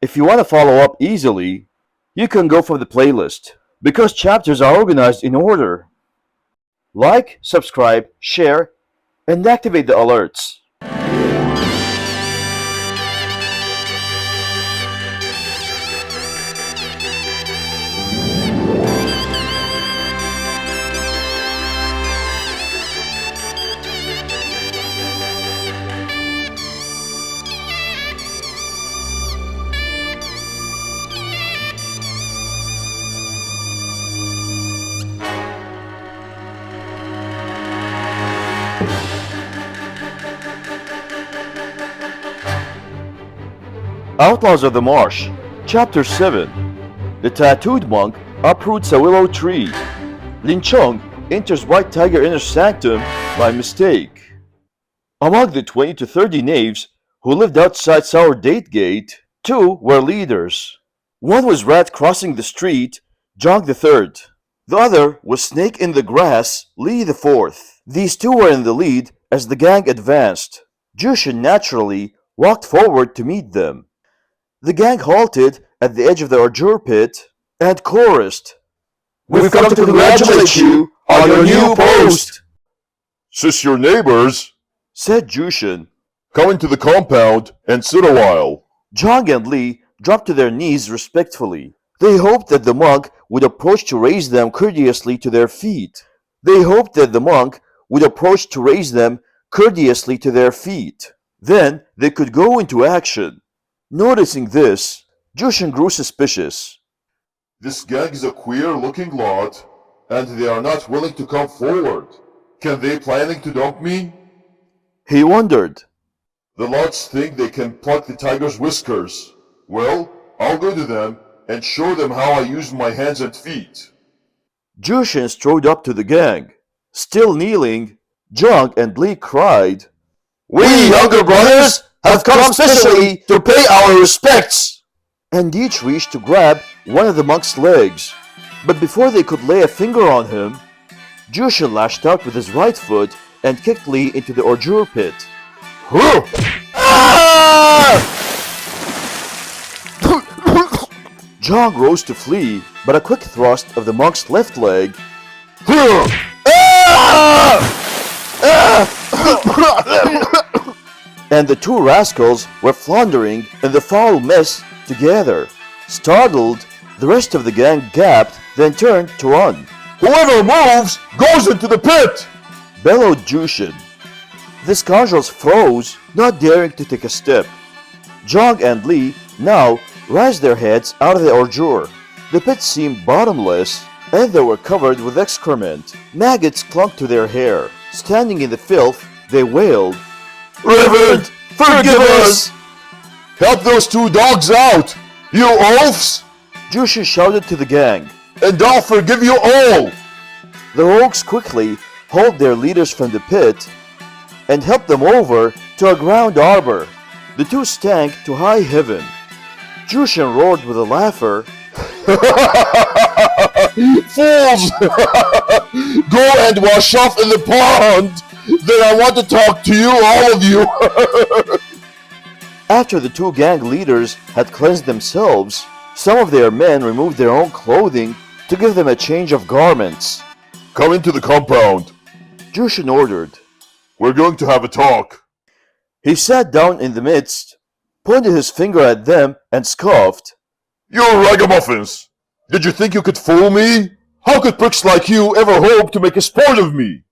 If you want to follow up easily, you can go for the playlist because chapters are organized in order. Like, subscribe, share, and activate the alerts. Outlaws of the Marsh, Chapter 7. The tattooed monk uproots a willow tree. Lin Chong enters White Tiger Inner Sanctum by mistake. Among the 20 to 30 knaves who lived outside Sour Date Gate, two were leaders. One was Rat crossing the street, Jong the third. The other was Snake in the Grass, Lee the fourth. These two were in the lead as the gang advanced. Jushin naturally walked forward to meet them. The gang halted at the edge of the ordure pit and chorused, "We've come to congratulate you on your new post!" "Sis your neighbors," said Jushin. "Come into the compound and sit a while." Jong and Lee dropped to their knees respectfully. They hoped that the monk would approach to raise them courteously to their feet. Then they could go into action. Noticing this, Jushin grew suspicious. "This gang is a queer-looking lot, and they are not willing to come forward. Can they planning to dump me?" He wondered. "The lots think they can pluck the tiger's whiskers. Well, I'll go to them and show them how I use my hands and feet." Jushin strode up to the gang. Still kneeling, Jong and Lee cried, "We younger brothers have come specially to pay our respects!" and each reached to grab one of the monk's legs. But before they could lay a finger on him, Jushin lashed out with his right foot and kicked Lee into the ordure pit. Jong rose to flee, but a quick thrust of the monk's left leg and the two rascals were floundering in the foul mess together. Startled, the rest of the gang gaped, then turned to run. "Whoever moves goes into the pit!" bellowed Jushin. The scoundrels froze, not daring to take a step. Jong and Lee now raised their heads out of the ordure. The pit seemed bottomless, and they were covered with excrement. Maggots clung to their hair. Standing in the filth, they wailed, "Reverend, forgive us!" "Help those two dogs out, you oafs!" Jushin shouted to the gang. "And I'll forgive you all!" The rogues quickly hauled their leaders from the pit and helped them over to a ground arbor. The two stank to high heaven. Jushin roared with a laugher, "Fools! Go and wash off in the pond! Then I want to talk to you, all of you!" After the two gang leaders had cleansed themselves, some of their men removed their own clothing to give them a change of garments. "Come into the compound," Jushin ordered. "We're going to have a talk." He sat down in the midst, pointed his finger at them, and scoffed. "You ragamuffins! Did you think you could fool me? How could pricks like you ever hope to make a sport of me?"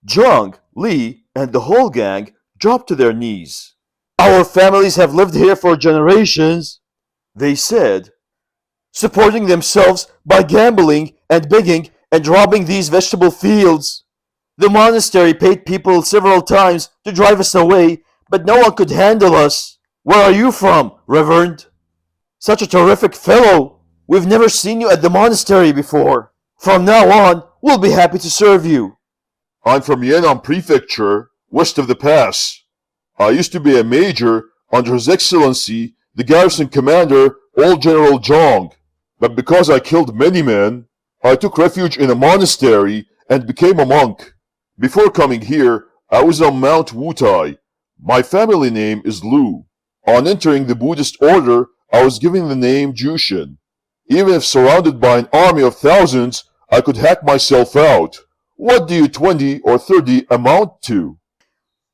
Jong, Lee, and the whole gang dropped to their knees. "Our families have lived here for generations," they said, "supporting themselves by gambling and begging and robbing these vegetable fields. The monastery paid people several times to drive us away, but no one could handle us. Where are you from, Reverend? Such a terrific fellow! We've never seen you at the monastery before. From now on, we'll be happy to serve you." "I'm from Yan'an Prefecture, west of the pass. I used to be a major under His Excellency, the garrison commander, Old General Zhang. But because I killed many men, I took refuge in a monastery and became a monk. Before coming here, I was on Mount Wutai. My family name is Lu. On entering the Buddhist order, I was given the name Jushin. Even if surrounded by an army of thousands, I could hack myself out. What do you 20 or 30 amount to?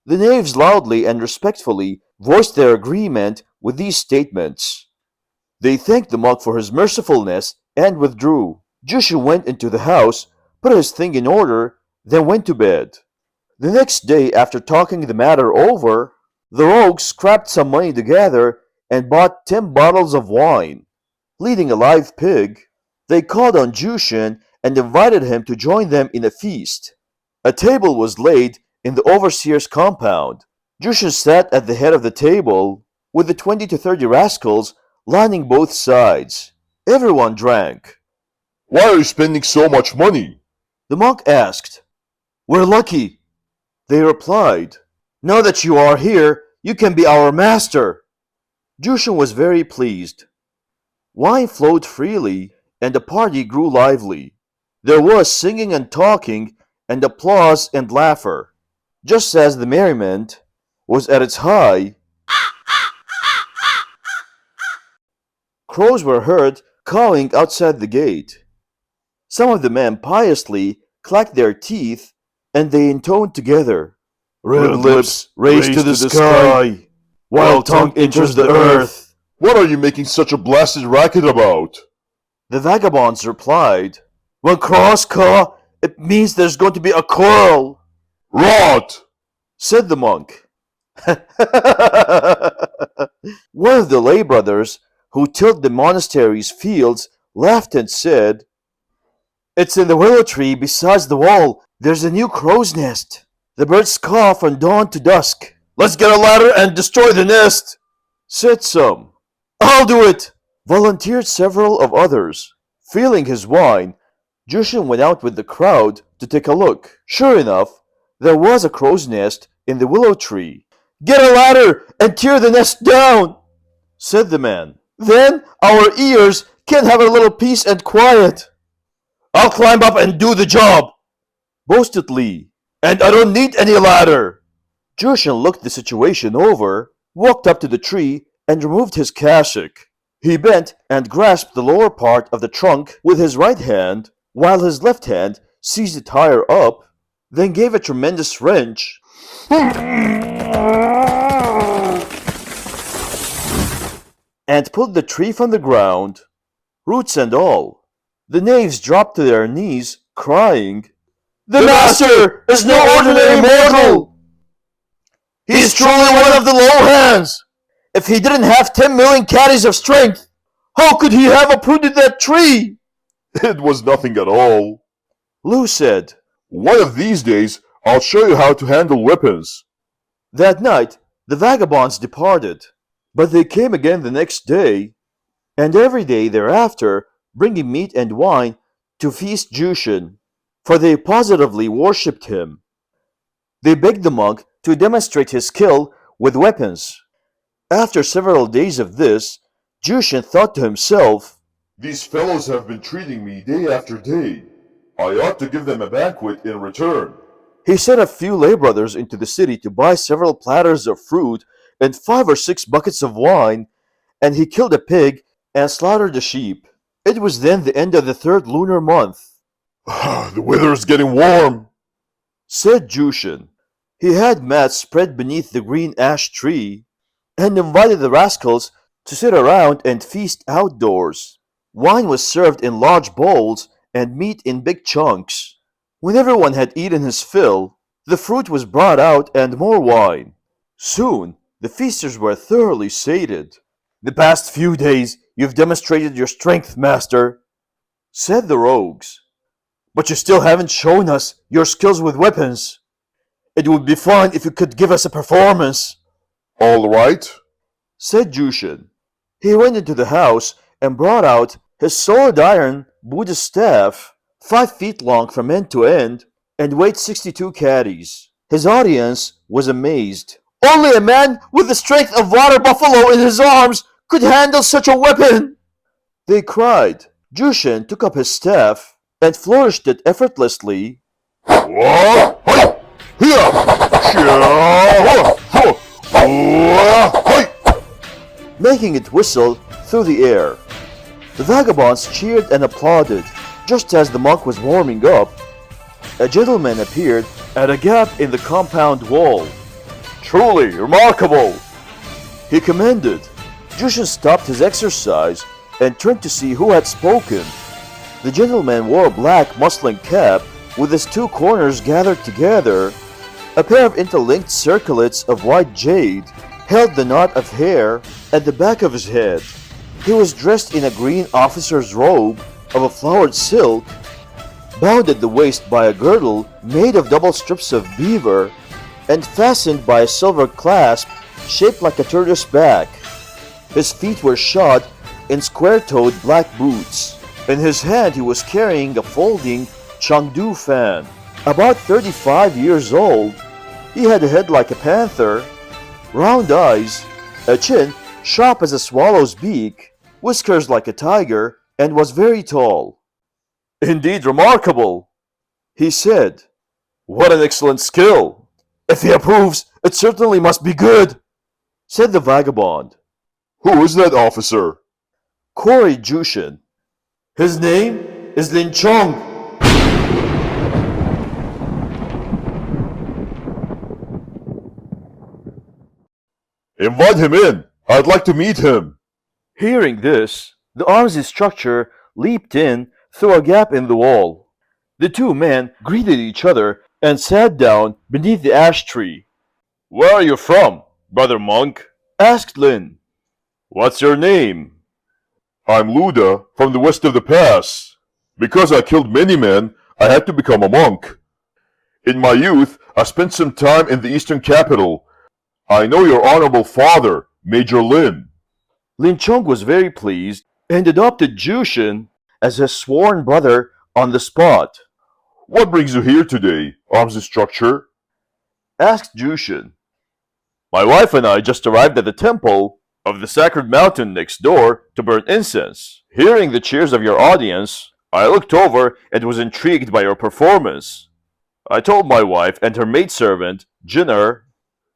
The knaves loudly and respectfully voiced their agreement with these statements. They thanked the monk for his mercifulness and withdrew. Jushin went into the house, put his thing in order, then went to bed. The next day, after talking the matter over, the rogues scrapped some money together and bought 10 bottles of wine. Leading a live pig, they called on Jushin and invited him to join them in a feast. A table was laid in the overseer's compound. Jushin sat at the head of the table, with the 20 to 30 rascals lining both sides. Everyone drank. Why are you spending so much money? The monk asked. We're lucky. They replied. Now that you are here, you can be our master. Jushin was very pleased. Wine flowed freely, and the party grew lively. There was singing and talking, and applause and laughter. Just as the merriment was at its height, crows were heard cawing outside the gate. Some of the men piously clacked their teeth, and they intoned together, Red lips raised to the sky, while tongue enters the earth. What are you making such a blasted racket about? The vagabonds replied, When crows caw, it means there's going to be a quarrel. Rot! Said the monk. One of the lay brothers who tilled the monastery's fields laughed and said, It's in the willow tree besides the wall. There's a new crow's nest. The birds caw from dawn to dusk. Let's get a ladder and destroy the nest, said some. I'll do it, volunteered several of others. Feeling his wine, Jushin went out with the crowd to take a look. Sure enough, there was a crow's nest in the willow tree. Get a ladder and tear the nest down, said the man. Then our ears can have a little peace and quiet. I'll climb up and do the job, boasted Lee. And I don't need any ladder. Jushin looked the situation over, walked up to the tree, and removed his cassock. He bent and grasped the lower part of the trunk with his right hand, while his left hand seized it higher up, then gave a tremendous wrench. And pulled the tree from the ground, roots and all. The knaves dropped to their knees, crying, The master is no ordinary mortal! He is truly one of the low hands! If he didn't have 10 million caddies of strength, how could he have uprooted that tree? It was nothing at all. Lou said. One of these days, I'll show you how to handle weapons. That night, the vagabonds departed, but they came again the next day, and every day thereafter, bringing meat and wine to feast Jushin, for they positively worshipped him. They begged the monk to demonstrate his skill with weapons. After several days of this, Jushin thought to himself, These fellows have been treating me day after day. I ought to give them a banquet in return. He sent a few lay brothers into the city to buy several platters of fruit and 5 or 6 buckets of wine, and he killed a pig and slaughtered a sheep. It was then the end of the 3rd lunar month. The weather is getting warm, said Jushin. He had mats spread beneath the green ash tree, and invited the rascals to sit around and feast outdoors. Wine was served in large bowls and meat in big chunks. When everyone had eaten his fill, the fruit was brought out and more wine. Soon the feasters were thoroughly sated. The past few days you've demonstrated your strength, master, said the rogues. But you still haven't shown us your skills with weapons. It would be fine if you could give us a performance. All right, said Jushin. He went into the house and brought out his solid iron Buddhist staff, 5 feet long from end to end, and weighed 62 caddies. His audience was amazed. Only a man with the strength of water buffalo in his arms could handle such a weapon, they cried. Jushin took up his staff and flourished it effortlessly, making it whistle through the air. The vagabonds cheered and applauded. Just as the monk was warming up, a gentleman appeared at a gap in the compound wall. Truly remarkable! He commended. Jushin stopped his exercise and turned to see who had spoken. The gentleman wore a black muslin cap with his two corners gathered together. A pair of interlinked circlets of white jade held the knot of hair at the back of his head. He was dressed in a green officer's robe of a flowered silk, bound at the waist by a girdle made of double strips of beaver and fastened by a silver clasp shaped like a tortoise back. His feet were shod in square-toed black boots. In his hand he was carrying a folding Chengdu fan. About 35 years old, he had a head like a panther, round eyes, a chin sharp as a swallow's beak, whiskers like a tiger, and was very tall. Indeed remarkable, He said. What an excellent skill! If he approves, it certainly must be good, Said the vagabond. Who is that officer? Queried Jushin. His name is Lin Chong. Invite him in. I'd like to meet him. Hearing this, the arms instructor leaped in through a gap in the wall. The two men greeted each other and sat down beneath the ash tree. Where are you from, brother monk? Asked Lin. What's your name? I'm Luda from the west of the pass. Because I killed many men, I had to become a monk. In my youth, I spent some time in the eastern capital. I know your honorable father, Major Lin. Lin Chong was very pleased and adopted Jushin as his sworn brother on the spot. What brings you here today, arms instructor? Asked Jushin. My wife and I just arrived at the temple of the sacred mountain next door to burn incense. Hearing the cheers of your audience, I looked over and was intrigued by your performance. I told my wife and her maidservant, Jinner,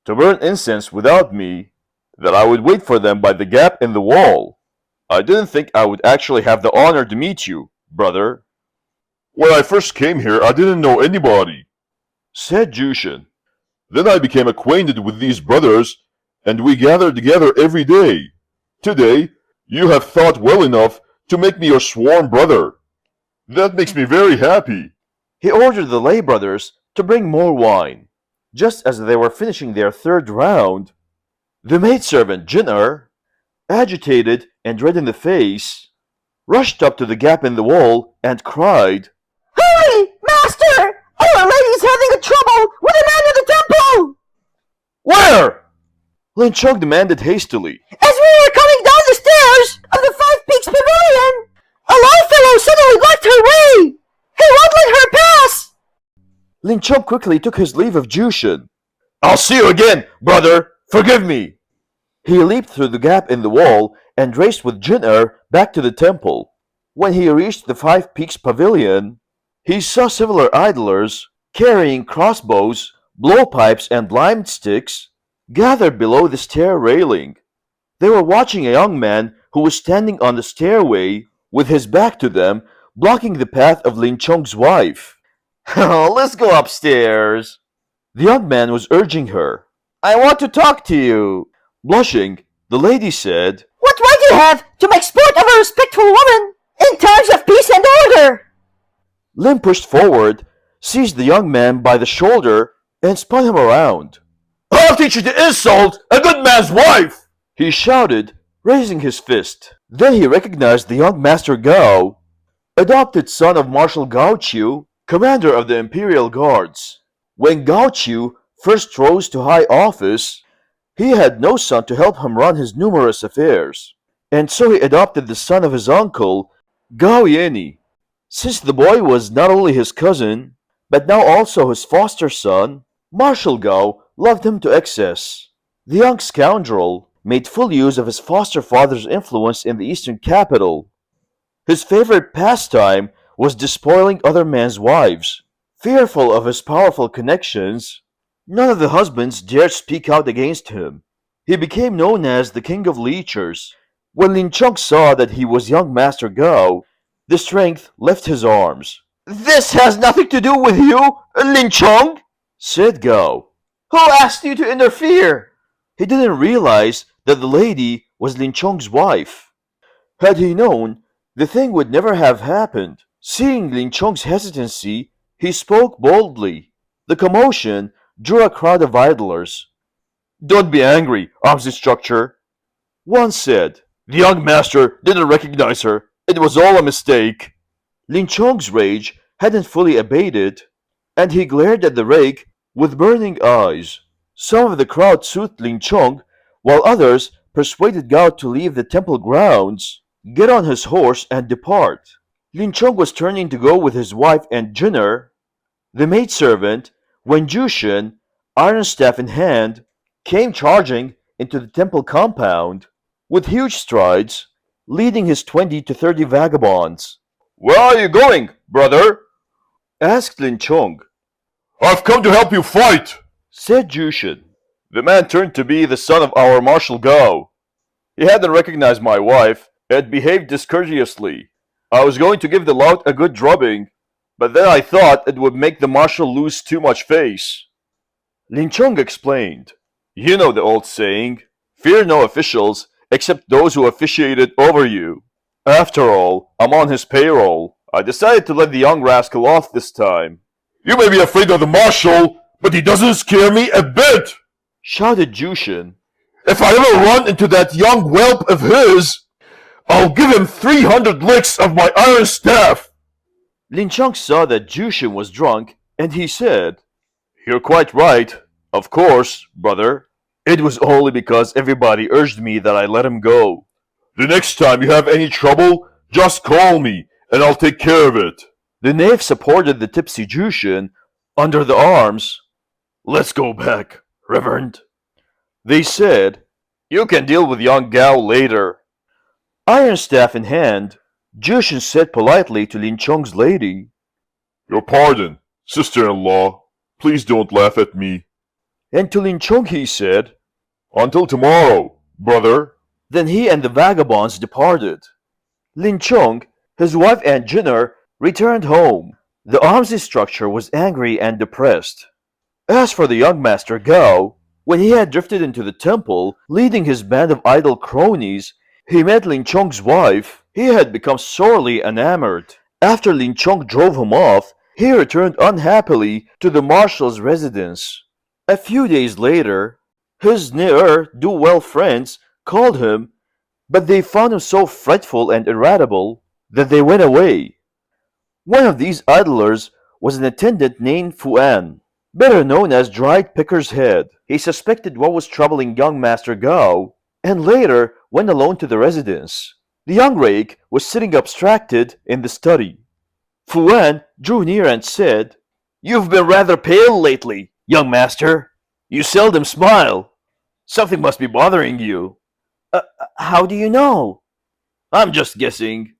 to burn incense without me, that I would wait for them by the gap in the wall. I didn't think I would actually have the honor to meet you, brother. When I first came here, I didn't know anybody, Said Jushin. Then I became acquainted with these brothers, and we gathered together every day. Today, you have thought well enough to make me your sworn brother. That makes me very happy. He ordered the lay brothers to bring more wine. Just as they were finishing their third round, the maidservant Jinner, agitated and red in the face, rushed up to the gap in the wall and cried, Hurry, master! Our lady's having a trouble with a man in the temple! Where? Lin Chong demanded hastily. As we were coming down the stairs of the Five Peaks Pavilion, a low fellow suddenly blocked her way! He won't let her pass! Lin Chong quickly took his leave of Jushin. I'll see you again, brother. Forgive me. He leaped through the gap in the wall and raced with Jinner back to the temple. When he reached the Five Peaks Pavilion, he saw several idlers carrying crossbows, blowpipes, and lime sticks gathered below the stair railing. They were watching a young man who was standing on the stairway with his back to them, blocking the path of Lin Chong's wife. Let's go upstairs. The young man was urging her. I want to talk to you. Blushing, the lady said, What right do you have to make sport of a respectful woman in times of peace and order? Lin pushed forward, seized the young man by the shoulder, and spun him around. I'll teach you to insult a good man's wife, he shouted, raising his fist. Then he recognized the young Master Gao, adopted son of Marshal Gao Qiu, commander of the Imperial Guards. When Gao Qiu first rose to high office, he had no son to help him run his numerous affairs, and so he adopted the son of his uncle, Gao Yeni. Since the boy was not only his cousin, but now also his foster son, Marshal Gao loved him to excess. The young scoundrel made full use of his foster father's influence in the eastern capital. His favorite pastime was despoiling other men's wives. Fearful of his powerful connections, none of the husbands dared speak out against him. He became known as the King of Leechers. When Lin Chong saw that he was young Master Gao, the strength left his arms. "This has nothing to do with you, Lin Chong," said Gao. "Who asked you to interfere?" He didn't realize that the lady was Lin Chong's wife. Had he known, the thing would never have happened. Seeing Lin Chong's hesitancy, he spoke boldly. The commotion drew a crowd of idlers. "Don't be angry, arms instructor," one said. "The young master didn't recognize her. It was all a mistake." Lin Chong's rage hadn't fully abated, and he glared at the rake with burning eyes. Some of the crowd soothed Lin Chong, while others persuaded Gao to leave the temple grounds, get on his horse, and depart. Lin Chong was turning to go with his wife and Jinner, the maidservant, when Jushin, iron staff in hand, came charging into the temple compound, with huge strides, leading his 20 to 30 vagabonds. Where are you going, brother? Asked Lin Chong. "I've come to help you fight," Said Jushin. The man turned to be the son of our Marshal Gao. He hadn't recognized my wife and behaved discourteously. I was going to give the lout a good drubbing, but then I thought it would make the marshal lose too much face. Lin Chong explained. You know the old saying, fear no officials except those who officiated over you. After all, I'm on his payroll. I decided to let the young rascal off this time. "You may be afraid of the marshal, but he doesn't scare me a bit. Shouted Jushin. If I ever run into that young whelp of his, I'll give him 300 licks of my iron staff." Lin Chong saw that Jushin was drunk, and he said, You're quite right. Of course, brother. It was only because everybody urged me that I let him go. "The next time you have any trouble, just call me, and I'll take care of it." The knave supported the tipsy Jushin under the arms. Let's go back, Reverend. They said, You can deal with young Gao later. iron staff in hand, Jushin said politely to Lin Chong's lady. "Your pardon, sister-in-law. Please don't laugh at me." And to Lin Chong he said. "Until tomorrow, brother." Then he and the vagabonds departed. Lin Chong, his wife and Jinner returned home. The arms instructor was angry and depressed. As for the young master Gao, when he had drifted into the temple, leading his band of idle cronies, he met Lin Chong's wife. He had become sorely enamored. After Lin Chong drove him off, he returned unhappily to the marshal's residence. A few days later, his ne'er-do-well friends called him, but they found him so fretful and irritable that they went away. One of these idlers was an attendant named Fuan, better known as Dried Picker's Head. He suspected what was troubling young Master Gao, and later went alone to the residence. The young rake was sitting abstracted in the study. Fuan drew near and said, You've been rather pale lately, young master. You seldom smile. Something must be bothering you. How do you know? I'm just guessing.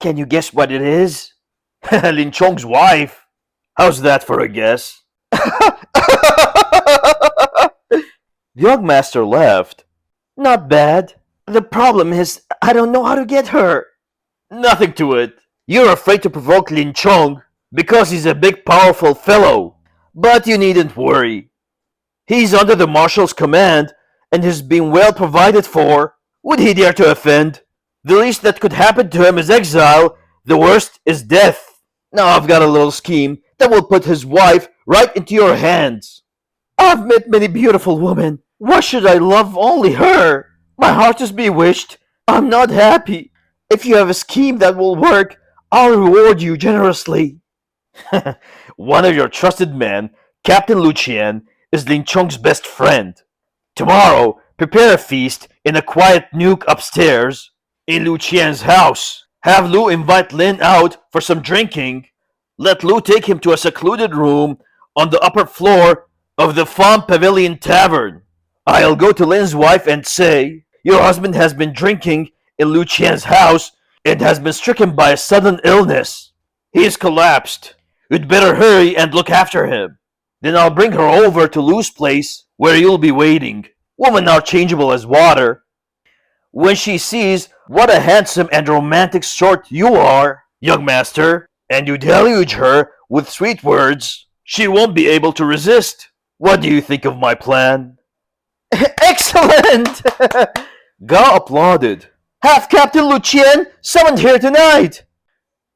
Can you guess what it is? Lin Chong's wife. How's that for a guess? The young master laughed. Not bad. The problem is, I don't know how to get her. Nothing to it. You're afraid to provoke Lin Chong because he's a big, powerful fellow. But you needn't worry. He's under the marshal's command and has been well provided for. Would he dare to offend? The least that could happen to him is exile. The worst is death. Now I've got a little scheme that will put his wife right into your hands. I've met many beautiful women. Why should I love only her? My heart is bewitched. I'm not happy. If you have a scheme that will work, I'll reward you generously. One of your trusted men, Captain Lucien, is Lin Chong's best friend. Tomorrow, prepare a feast in a quiet nook upstairs in Lucien's house. Have Lu invite Lin out for some drinking. Let Lu take him to a secluded room on the upper floor of the Farm Pavilion Tavern. I'll go to Lin's wife and say, Your husband has been drinking in Lucien's house and has been stricken by a sudden illness. He has collapsed. You'd better hurry and look after him. Then I'll bring her over to Lu's place where you'll be waiting. Women are changeable as water. when she sees what a handsome and romantic sort you are, young master, and you deluge her with sweet words, she won't be able to resist. What do you think of my plan?" "Excellent!" Gao applauded. "Have Captain Lucien summoned here tonight!"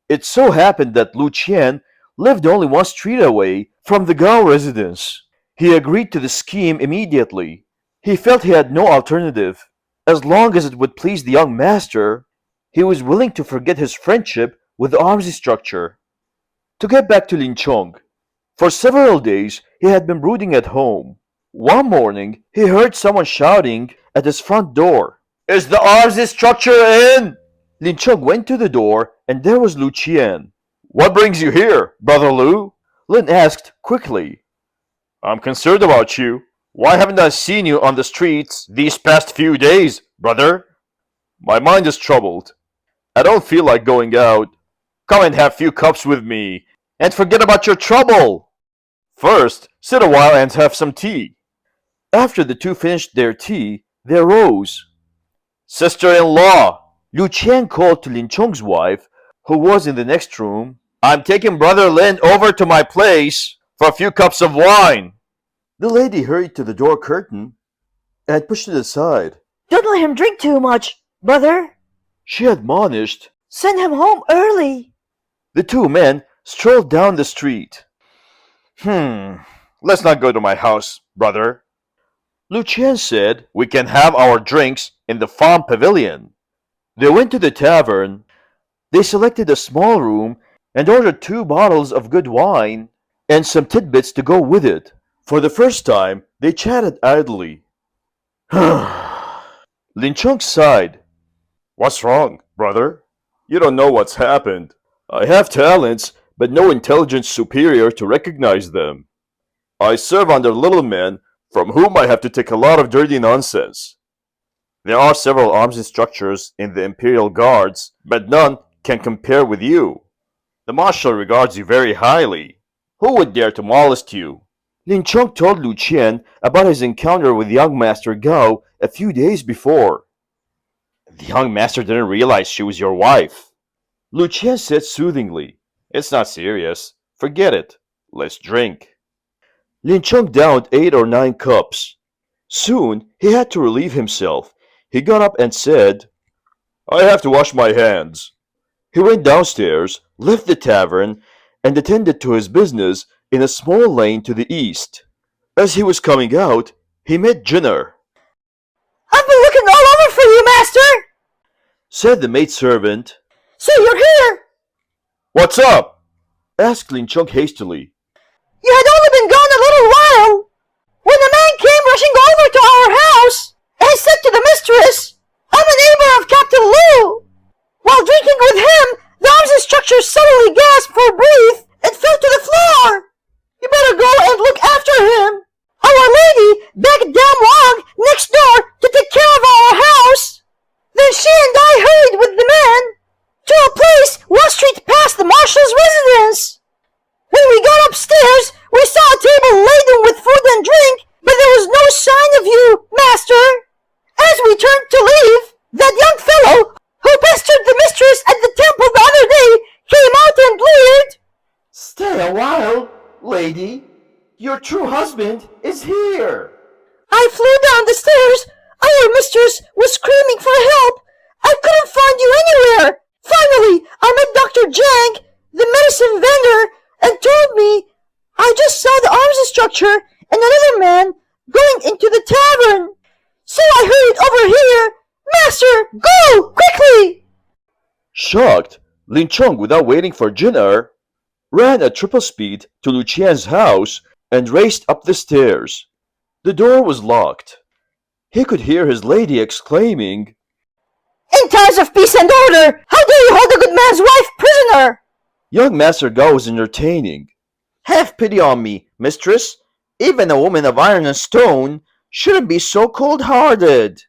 It so happened that Lucien lived only one street away from the Gao residence. He agreed to the scheme immediately. He felt he had no alternative. As long as it would please the young master, he was willing to forget his friendship with the arms structure. To get back to Lin Chong, for several days he had been brooding at home. One morning he heard someone shouting at his front door. "Is the arms structure in?" Lin Chong went to the door and there was Lu Qian. "What brings you here, Brother Lu?" Lin asked quickly. "I'm concerned about you. Why haven't I seen you on the streets these past few days, brother?" "My mind is troubled. I don't feel like going out. Come and have few cups with me, and forget about your trouble. First, sit a while and have some tea." After the two finished their tea, they arose. "Sister-in-law," Lu Qian called to Lin Chong's wife, who was in the next room, "I'm taking Brother Lin over to my place for a few cups of wine." The lady hurried to the door curtain and pushed it aside. Don't let him drink too much, brother. She admonished. Send him home early. The two men strolled down the street. Let's not go to my house, brother. Lu Qian said. We can have our drinks in the farm pavilion. They went to the tavern. They selected a small room and ordered 2 bottles of good wine and some tidbits to go with it. For the first time, they chatted idly. Lin Chung sighed. What's wrong, brother? You don't know what's happened. I have talents, but no intelligence superior to recognize them. I serve under little men from whom I have to take a lot of dirty nonsense. There are several arms instructors in the Imperial Guards, but none can compare with you. The Marshal regards you very highly. Who would dare to molest you? Lin Chung told Lu Qian about his encounter with young Master Gao a few days before. The young master didn't realize she was your wife. Lu Qian said soothingly. It's not serious. Forget it. Let's drink. Lin Chung downed 8 or 9 cups. Soon he had to relieve himself. He got up and said, I have to wash my hands. He went downstairs, left the tavern, and attended to his business in a small lane to the east. As he was coming out, he met Jinner. I've been looking all over for you, master, said the maidservant. So you're here. What's up? Asked Lin Chung hastily. You had only been gone a little while when a man came rushing over to our house and said to the mistress, I'm a neighbor of Captain Lu. While drinking with him, the arms instructor suddenly gasped for breath and fell to the floor. You better go and look after him. Our lady begged Dame Wang next door to take care of our house. Then she and I hurried with the man to a place 1 street past the marshal's residence. When we got upstairs, we saw a table laden with food and drink, but there was no sign of you, master. As we turned to leave, that young fellow who pestered the mistress at the temple the other day came out and bleated. Stay a while, lady. Your true husband is here. I flew down the stairs. Our mistress was screaming for help. I couldn't find you anywhere. Finally, I met Dr. Jang, the medicine vendor, and told me I just saw the arms instructor and another man going into the tavern. So I hurried over here. Master, go, quickly! Shocked, Lin Chung, without waiting for Jinner, ran at triple speed to Lu Qian's house and raced up the stairs. The door was locked. He could hear his lady exclaiming, In times of peace and order, how dare you hold a good man's wife prisoner? Young Master Gao was entertaining. Have pity on me, mistress. Even a woman of iron and stone shouldn't be so cold-hearted.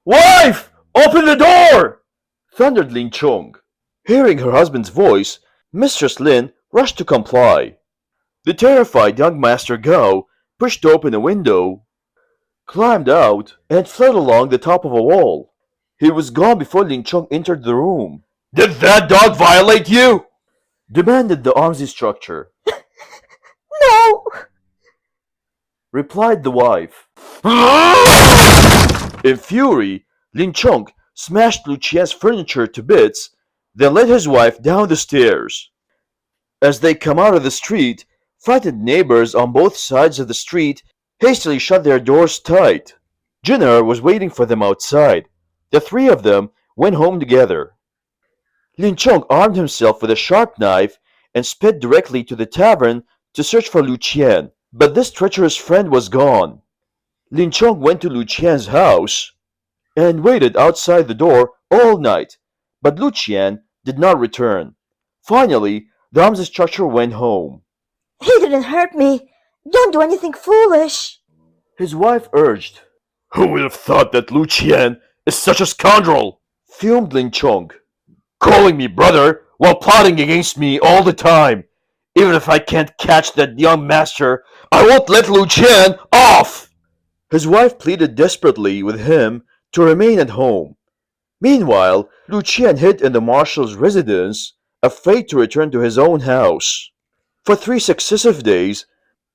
Wife! Open the door! Thundered Lin Chung. Hearing her husband's voice, Mistress Lin rushed to comply. The terrified young Master Gao pushed open a window, climbed out, and fled along the top of a wall. He was gone before Lin Chong entered the room, Did that dog violate you? demanded the arms instructor. No! Replied the wife. In fury, Lin Chong smashed Lucien's furniture to bits, then led his wife down the stairs. As they come out of the street, frightened neighbors on both sides of the street hastily shut their doors tight. Jinner was waiting for them outside. The three of them went home together. Lin Chong armed himself with a sharp knife and sped directly to the tavern to search for Lucien, but this treacherous friend was gone. Lin Chong went to Lucien's house and waited outside the door all night, but Lucien did not return. Finally, the arms instructor went home. He didn't hurt me. Don't do anything foolish. His wife urged. Who would have thought that Lucien is such a scoundrel? Fumed Lin Chong. Calling me brother while plotting against me all the time. Even if I can't catch that young master, I won't let Lucien off! His wife pleaded desperately with him to remain at home. Meanwhile, Lucien hid in the marshal's residence, afraid to return to his own house. For 3 successive days,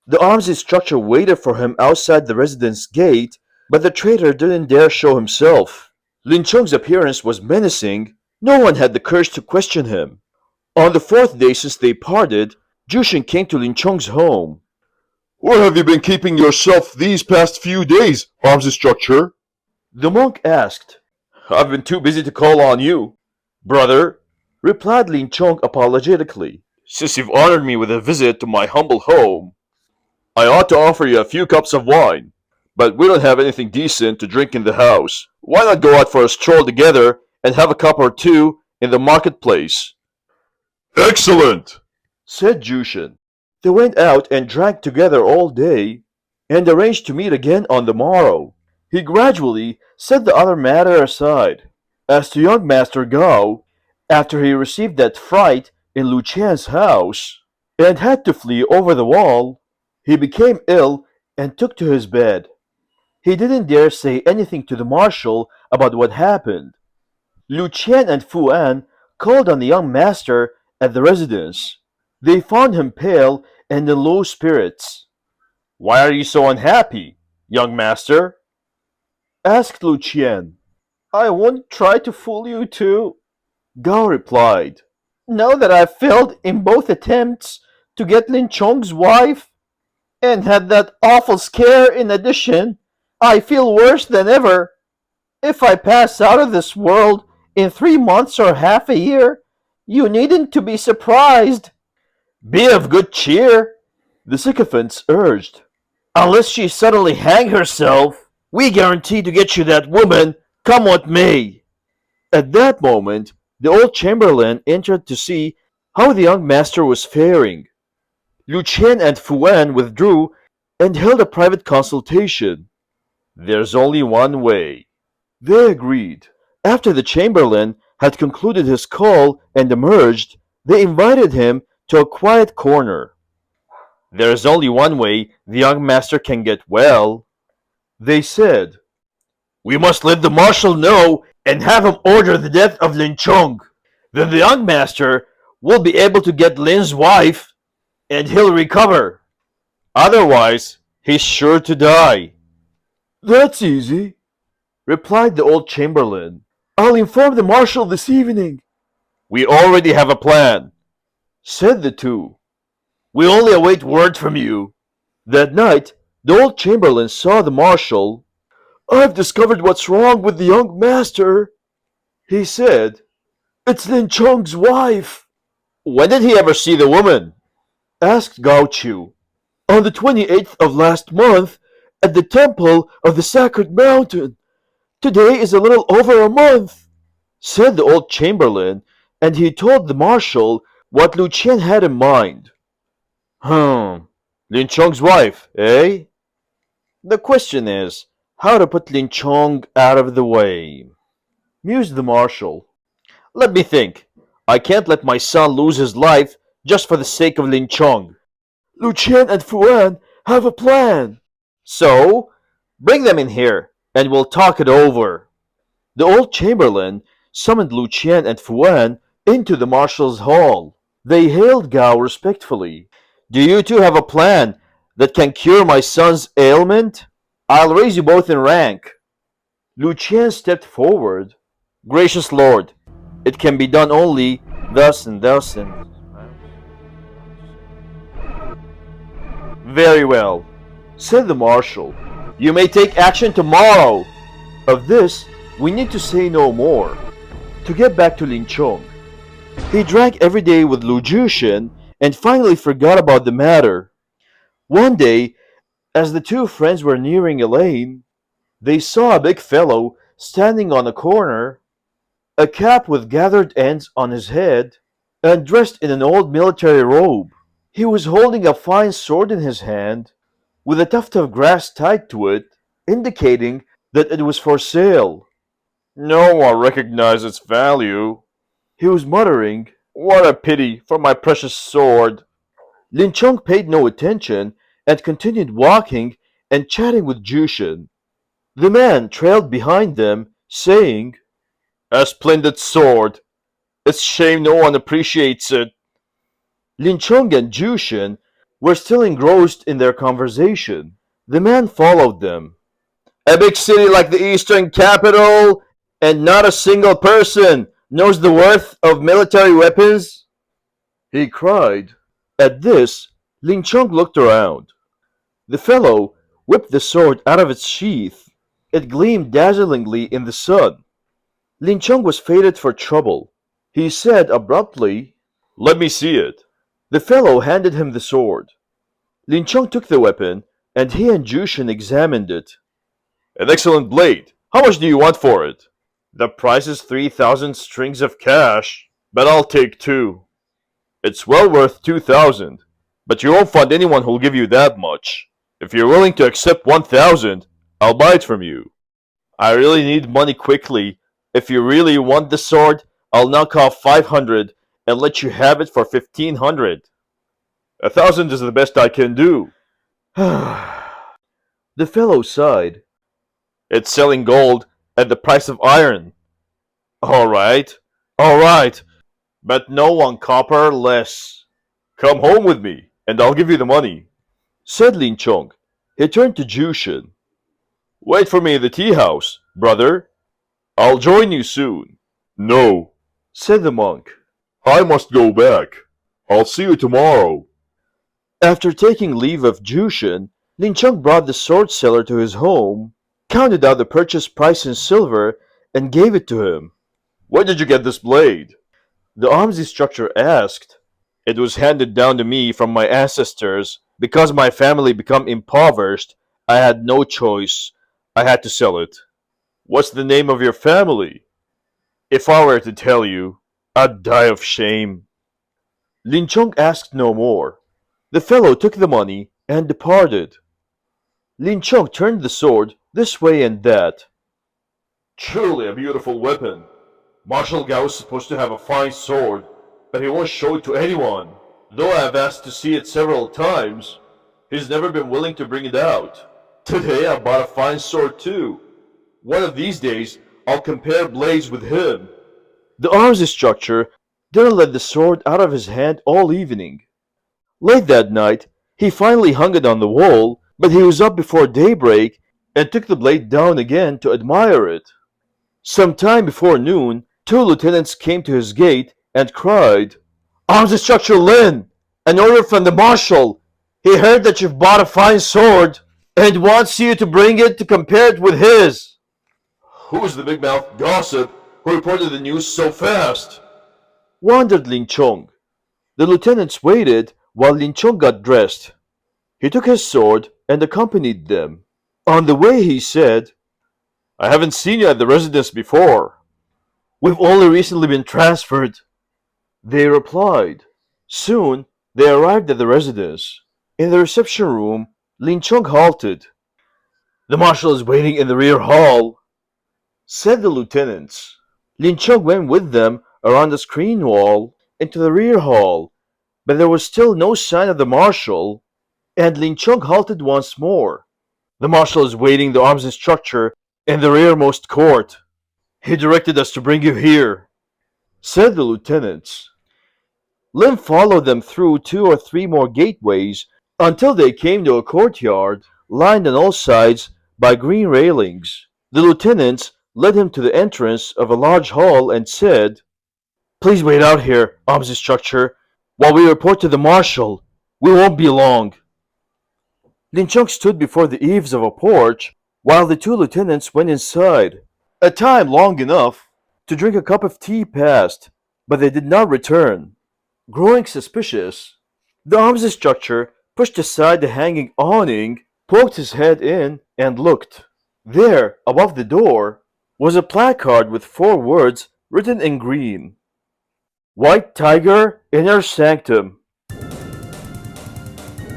the arms instructor waited for him outside the residence gate, but the traitor didn't dare show himself. Lin Chong's appearance was menacing. No one had the courage to question him. On the 4th day since they parted, Jushin came to Lin Chong's home. Where have you been keeping yourself these past few days, arms instructor? The monk asked. I've been too busy to call on you, brother, Replied Lin Chong apologetically. Since you've honored me with a visit to my humble home, I ought to offer you a few cups of wine. But we don't have anything decent to drink in the house. Why not go out for a stroll together and have a cup or two in the marketplace? Excellent! Said Jushin. They went out and drank together all day, and arranged to meet again on the morrow. He gradually set the other matter aside. As to young Master Gao, after he received that fright in Lucien's house, and had to flee over the wall, he became ill and took to his bed. He didn't dare say anything to the marshal about what happened. Lucien and Fu An called on the young master at the residence. They found him pale and in low spirits. Why are you so unhappy, young master? Asked Lucien. I won't try to fool you too. Gao replied. Now that I've failed in both attempts to get Lin Chong's wife, and had that awful scare in addition, I feel worse than ever. If I pass out of this world in 3 months or half a year, you needn't to be surprised. Be of good cheer, the sycophants urged. Unless she suddenly hang herself, we guarantee to get you that woman, come what may. At that moment, the old chamberlain entered to see how the young master was faring. Lucien and Fu An withdrew and held a private consultation. There's only one way, they agreed. After the chamberlain had concluded his call and emerged, they invited him to a quiet corner. There's only one way the young master can get well, they said. We must let the marshal know and have him order the death of Lin Chong. Then the young master will be able to get Lin's wife, and he'll recover. Otherwise, he's sure to die. That's easy, replied the old chamberlain. I'll inform the marshal this evening. We already have a plan, said the two. We only await word from you. That night, the old chamberlain saw the marshal. I've discovered what's wrong with the young master, he said. It's Lin Chong's wife. When did he ever see the woman? Asked Gao Chu. On the 28th of last month, at the temple of the Sacred Mountain. Today is a little over a month, said the old chamberlain, and he told the marshal what Lucien had in mind. Lin Chong's wife, eh? The question is, how to put Lin Chong out of the way, mused the marshal. Let me think. I can't let my son lose his life just for the sake of Lin Chong. Lucien and Fu An have a plan. So, bring them in here, and we'll talk it over. The old chamberlain summoned Lu Qian and Fuan into the marshal's hall. They hailed Gao respectfully. Do you two have a plan that can cure my son's ailment? I'll raise you both in rank. Lu Qian stepped forward. Gracious lord, it can be done only thus and thus and... Very well, said the marshal. You may take action tomorrow. Of this, we need to say no more. To get back to Lin Chong, he drank every day with Lu Jushin and finally forgot about the matter. One day, as the two friends were nearing a lane, they saw a big fellow standing on a corner, a cap with gathered ends on his head, and dressed in an old military robe. He was holding a fine sword in his hand, with a tuft of grass tied to it, indicating that it was for sale. No one recognized its value. He was muttering. What a pity for my precious sword. Lin Chong paid no attention and continued walking and chatting with Jushin. The man trailed behind them, saying, A splendid sword. It's shame no one appreciates it. Lin Chong and Jushin were still engrossed in their conversation. The man followed them. A big city like the eastern capital, and not a single person knows the worth of military weapons? He cried. At this, Lin Chong looked around. The fellow whipped the sword out of its sheath. It gleamed dazzlingly in the sun. Lin Chong was fated for trouble. He said abruptly, Let me see it. The fellow handed him the sword. Lin Chong took the weapon, and he and Jushin examined it. An excellent blade. How much do you want for it? The price is 3,000 strings of cash, but I'll take 2. It's well worth 2,000, but you won't find anyone who'll give you that much. If you're willing to accept 1,000, I'll buy it from you. I really need money quickly. If you really want the sword, I'll knock off 500 and let you have it for 1,500. 1,000 is the best I can do. The fellow sighed. It's selling gold at the price of iron. All right, but no one copper less. Come home with me, and I'll give you the money, said Lin Chong. He turned to Jushin. Wait for me at the tea house, brother. I'll join you soon. No, said the monk. I must go back. I'll see you tomorrow. After taking leave of Jushin, Lin Chong brought the sword seller to his home, counted out the purchase price in silver, and gave it to him. Where did you get this blade? The arms instructor asked. It was handed down to me from my ancestors. Because my family became impoverished, I had no choice. I had to sell it. What's the name of your family? If I were to tell you, I'd die of shame. Lin Chong asked no more. The fellow took the money and departed. Lin Chong turned the sword this way and that. Truly a beautiful weapon. Marshal Gao is supposed to have a fine sword, but he won't show it to anyone. Though I have asked to see it several times, he's never been willing to bring it out. Today I bought a fine sword too. One of these days I'll compare blades with him. The arms instructor didn't let the sword out of his hand all evening. Late that night, he finally hung it on the wall, but he was up before daybreak and took the blade down again to admire it. Some time before noon, 2 lieutenants came to his gate and cried, Arms Instructor Lin! An order from the marshal! He heard that you've bought a fine sword and wants you to bring it to compare it with his. Who's the big-mouthed gossip who reported the news so fast? Wondered Lin Chong. The lieutenants waited while Lin Chong got dressed. He took his sword and accompanied them. On the way he said, I haven't seen you at the residence before. We've only recently been transferred, they replied. Soon they arrived at the residence. In the reception room, Lin Chong halted. The marshal is waiting in the rear hall, said the lieutenants. Lin Chong went with them around the screen wall into the rear hall, but there was still no sign of the marshal, and Lin Chong halted once more. The marshal is waiting the arms instructor in the rearmost court, He directed us to bring you here, said the lieutenants. Lin followed them through 2 or 3 more gateways until they came to a courtyard lined on all sides by green railings. The lieutenants led him to the entrance of a large hall and said, "Please wait out here, arms instructor, while we report to the marshal. We won't be long." Lin Chung stood before the eaves of a porch while the 2 lieutenants went inside. A time long enough to drink a cup of tea passed, but they did not return. Growing suspicious, the arms instructor pushed aside the hanging awning, poked his head in, and looked. There, above the door, was a placard with 4 words written in green. "White Tiger, Inner Sanctum."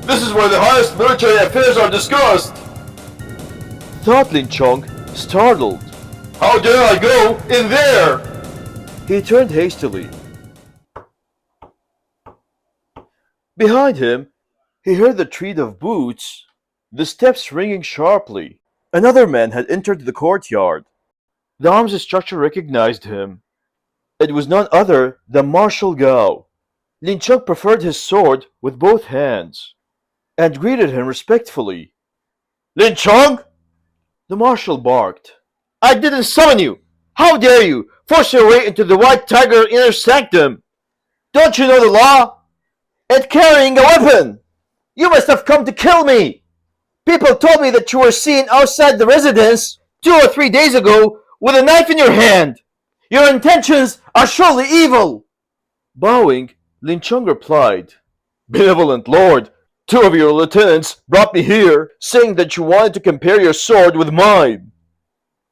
This is where the highest military affairs are discussed. Thought Lin Chung, startled. How dare I go in there? He turned hastily. Behind him, he heard the tread of boots, the steps ringing sharply. Another man had entered the courtyard. The arms instructor recognized him. It was none other than Marshal Gao. Lin Chung preferred his sword with both hands and greeted him respectfully. Lin Chung? The marshal barked. "I didn't summon you! How dare you force your way into the White Tiger Inner Sanctum? Don't you know the law? And carrying a weapon! You must have come to kill me! People told me that you were seen outside the residence 2 or 3 days ago with a knife in your hand. Your intentions are surely evil." Bowing, Lin Chung replied, "Benevolent lord, 2 of your lieutenants brought me here, saying that you wanted to compare your sword with mine."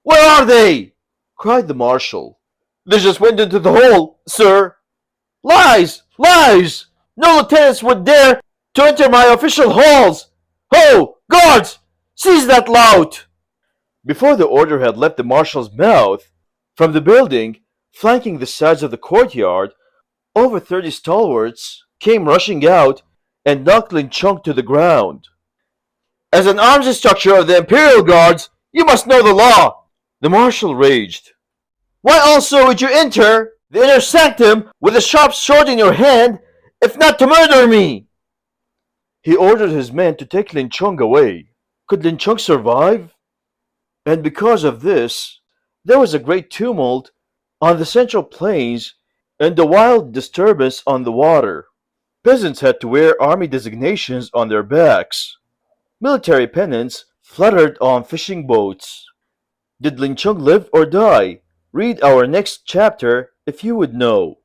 "Where are they?" cried the marshal. They just went into the hole, sir. "Lies! Lies! No lieutenants would dare to enter my official halls! Ho! Guards! Seize that lout!" Before the order had left the marshal's mouth, from the building, flanking the sides of the courtyard, over 30 stalwarts came rushing out and knocked Lin Chung to the ground. "As an arms instructor of the Imperial Guards, you must know the law!" The marshal raged. "Why also would you enter the inner sanctum with a sharp sword in your hand, if not to murder me?" He ordered his men to take Lin Chung away. Could Lin Chung survive? And because of this, there was a great tumult on the central plains and a wild disturbance on the water. Peasants had to wear army designations on their backs. Military pennants fluttered on fishing boats. Did Lin Chung live or die? Read our next chapter if you would know.